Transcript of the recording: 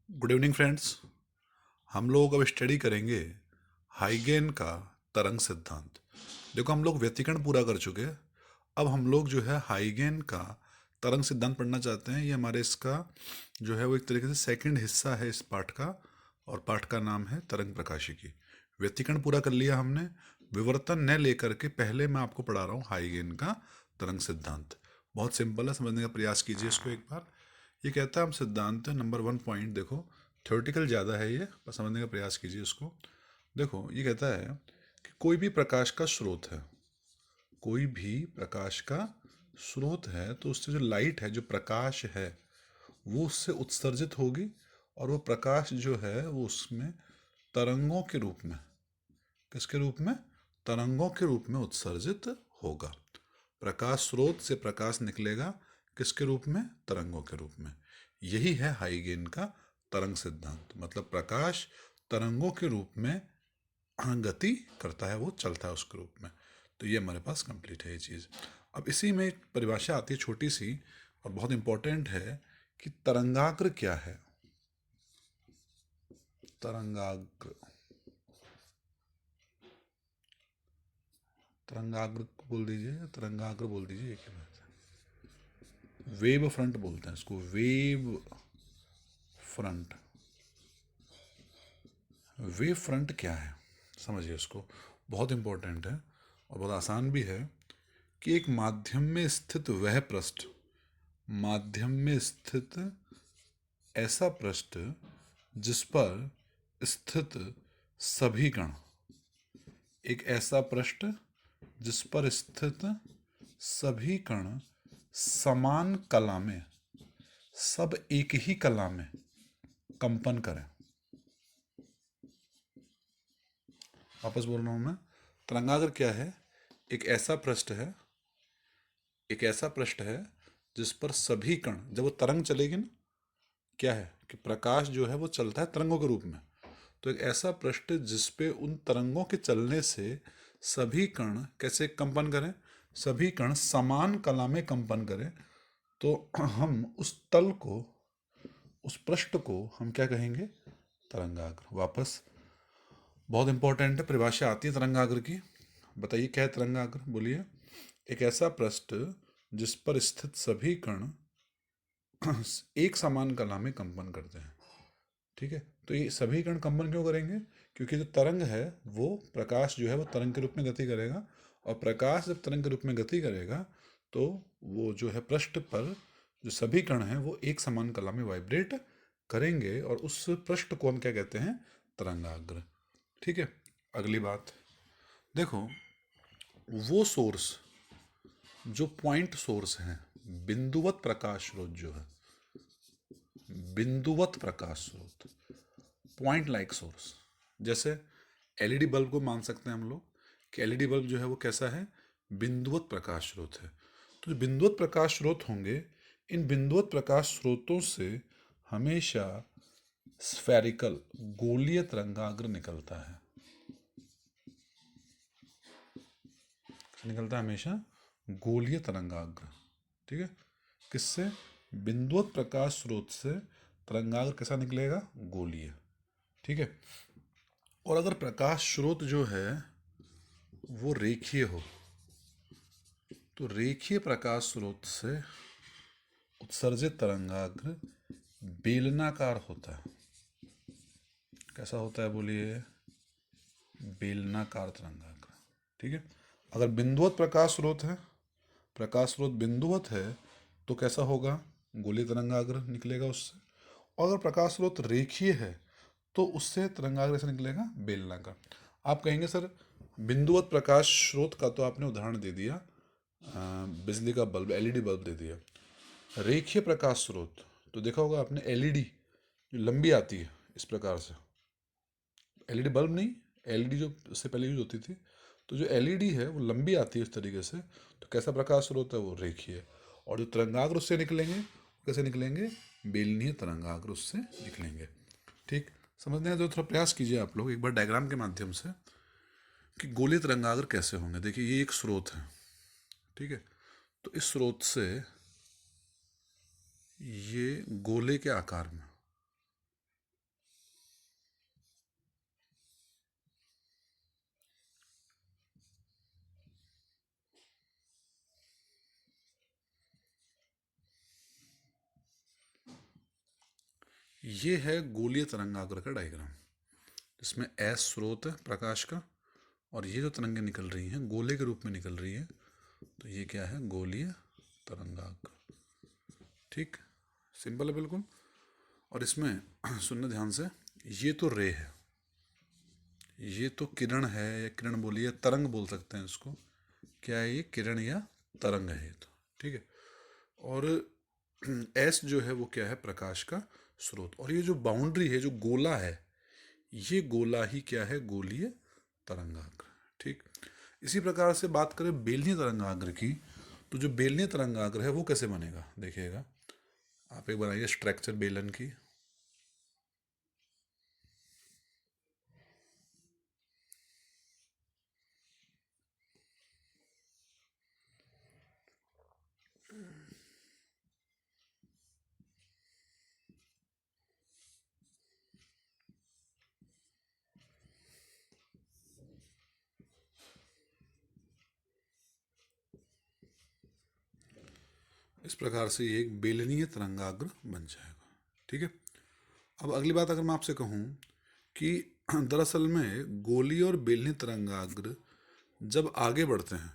Good evening friends. हम लोग अब स्टडी करेंगे हाइगेन का तरंग सिद्धांत। देखो, हम लोग व्यतिकरण पूरा कर चुके हैं। अब हम लोग जो है हाइगेन का तरंग सिद्धांत पढ़ना चाहते हैं। ये हमारे इसका जो है वो एक तरीके से सेकंड हिस्सा है इस पाठ का, और पाठ का नाम है तरंग प्रकाशिकी। व्यतिकरण पूरा कर लिया हमने। विवर्तन न लेकर के पहले मैं आपको पढ़ा रहा हूँ हाइगेन का तरंग सिद्धांत। बहुत सिंपल है, समझने का प्रयास कीजिए इसको एक बार। ये कहता है, हम सिद्धांत नंबर 1 पॉइंट देखो, थ्योरेटिकल ज़्यादा है ये, पर समझने का प्रयास कीजिए इसको। देखो, ये कहता है कि कोई भी प्रकाश का स्रोत है, कोई भी प्रकाश का स्रोत है, तो उससे जो लाइट है, जो प्रकाश है, वो उससे उत्सर्जित होगी, और वो प्रकाश जो है वो उसमें तरंगों के रूप में, किसके रूप में, तरंगों के रूप में उत्सर्जित होगा। प्रकाश स्रोत से प्रकाश निकलेगा, किसके रूप में, तरंगों के रूप में। यही है हाइगेन का तरंग सिद्धांत। मतलब प्रकाश तरंगों के रूप में गति करता है, वो चलता है उसके रूप में। तो ये हमारे पास कंप्लीट है ये चीज़। अब इसी में एक परिभाषा आती है छोटी सी, और बहुत इंपॉर्टेंट है कि तरंगाग्र क्या है। तरंगाग्र, तरंगाग्र बोल दीजिए या तरंगाग्र बोल दीजिए, एक ही बात है। वेव फ्रंट बोलते हैं इसको, वेव फ्रंट। वेव फ्रंट क्या है, समझिए इसको। बहुत इंपॉर्टेंट है और बहुत आसान भी है कि एक माध्यम में स्थित वह पृष्ठ, माध्यम में स्थित ऐसा पृष्ठ जिस पर स्थित सभी कण, एक ऐसा पृष्ठ जिस पर स्थित सभी कण समान कला में, सब एक ही कला में कंपन करें। वापस बोल रहा हूं मैं। तरंगाग्र क्या है? एक ऐसा पृष्ठ है, एक ऐसा पृष्ठ है जिस पर सभी कण, जब वो तरंग चलेगी ना, क्या है कि प्रकाश जो है वो चलता है तरंगों के रूप में। तो एक ऐसा पृष्ठ जिस पे उन तरंगों के चलने से सभी कण कैसे कंपन करें, सभी कण समान कला में कंपन करें, तो हम उस तल को, उस पृष्ठ को हम क्या कहेंगे, तरंगाग्र। वापस, बहुत इंपॉर्टेंट है, परिभाषा आती है तरंगाग्र की। बताइए क्या है तरंगाग्र, बोलिए। एक ऐसा पृष्ठ जिस पर स्थित सभी कण एक समान कला में कंपन करते हैं। ठीक है, तो ये सभी कण कंपन क्यों करेंगे? क्योंकि जो तरंग है, वो प्रकाश जो है वो तरंग के रूप में गति करेगा, और प्रकाश जब तरंग के रूप में गति करेगा, तो वो जो है पृष्ठ पर जो सभी कण हैं वो एक समान कला में वाइब्रेट करेंगे, और उस पृष्ठ को हम क्या कहते हैं, तरंगाग्र। ठीक है। अगली बात देखो, वो सोर्स, जो पॉइंट सोर्स है, बिंदुवत प्रकाश स्रोत जो है, बिंदुवत प्रकाश स्रोत, पॉइंट लाइक सोर्स, जैसे एलईडी बल्ब को मान सकते हैं हम लोग कि एलईडी बल्ब जो है वो कैसा है, बिंदुवत प्रकाश स्रोत है। तो जो बिंदुवत प्रकाश स्रोत होंगे, इन बिंदुवत प्रकाश स्रोतों से हमेशा स्फेरिकल, गोलीय तरंगाग्र निकलता है। निकलता है हमेशा गोलीय तरंगाग्र। ठीक है, किससे, बिंदुवत प्रकाश स्रोत से तरंगाग्र कैसा निकलेगा, गोलीय। ठीक है। और अगर प्रकाश स्रोत जो है वो रेखीय हो, तो रेखीय प्रकाश स्रोत से उत्सर्जित तरंगाग्र बेलनाकार होता है। कैसा होता है, बोलिए, बेलनाकार तरंगाग्र। ठीक है। अगर बिंदुवत प्रकाश स्रोत है, प्रकाश स्रोत बिंदुवत है, तो कैसा होगा, गोलीय तरंगाग्र निकलेगा उससे। और अगर प्रकाश स्रोत रेखीय है, तो उससे तरंगाग्र ऐसा निकलेगा, बेलनाकार। आप कहेंगे सर, बिंदुवत प्रकाश स्रोत का तो आपने उदाहरण दे दिया, बिजली का बल्ब, एलईडी बल्ब दे दिया। रेखीय प्रकाश स्रोत, तो देखा होगा आपने एलईडी जो लंबी आती है इस प्रकार से, एलईडी बल्ब नहीं, एलईडी जो उससे पहले यूज होती थी, तो जो एलईडी है वो लंबी आती है इस तरीके से, तो कैसा प्रकाश स्रोत है, वो रेखीय है। और जो तरंगाग्र उससे निकलेंगे, वो कैसे निकलेंगे, बेलनीय तरंगाग्र उससे निकलेंगे। ठीक, समझने का जो थोड़ा प्रयास कीजिए आप लोग एक बार डायग्राम के माध्यम से, कि गोलीय तरंगाग्र कैसे होंगे। देखिए, ये एक स्रोत है, ठीक है, तो इस स्रोत से ये गोले के आकार में, ये है गोलीय तरंगाग्र का डायग्राम, इसमें एस स्रोत है प्रकाश का, और ये जो तरंगें निकल रही हैं गोले के रूप में निकल रही हैं, तो ये क्या है, गोलीय तरंगाग्र। ठीक, सिंपल है बिल्कुल। और इसमें सुनना ध्यान से, ये तो रे है, ये तो किरण है, या किरण बोलिए तरंग बोल सकते हैं इसको। क्या है ये, किरण या तरंग है ये तो। ठीक है। और एस जो है वो क्या है, प्रकाश का स्रोत। और ये जो बाउंड्री है, जो गोला है, ये गोला ही क्या है, गोलीय तरंगाग्र। ठीक। इसी प्रकार से बात करें बेलनीय तरंगाग्र की, तो जो बेलनीय तरंगाग्र है वो कैसे बनेगा, देखिएगा। आप एक बनाइए स्ट्रक्चर बेलन की। इस प्रकार से ये एक बेलनीय तरंगाग्र बन जाएगा। ठीक है। अब अगली बात अगर मैं आपसे कहूँ कि दरअसल में गोलीय और बेलनी तरंगाग्र जब आगे बढ़ते हैं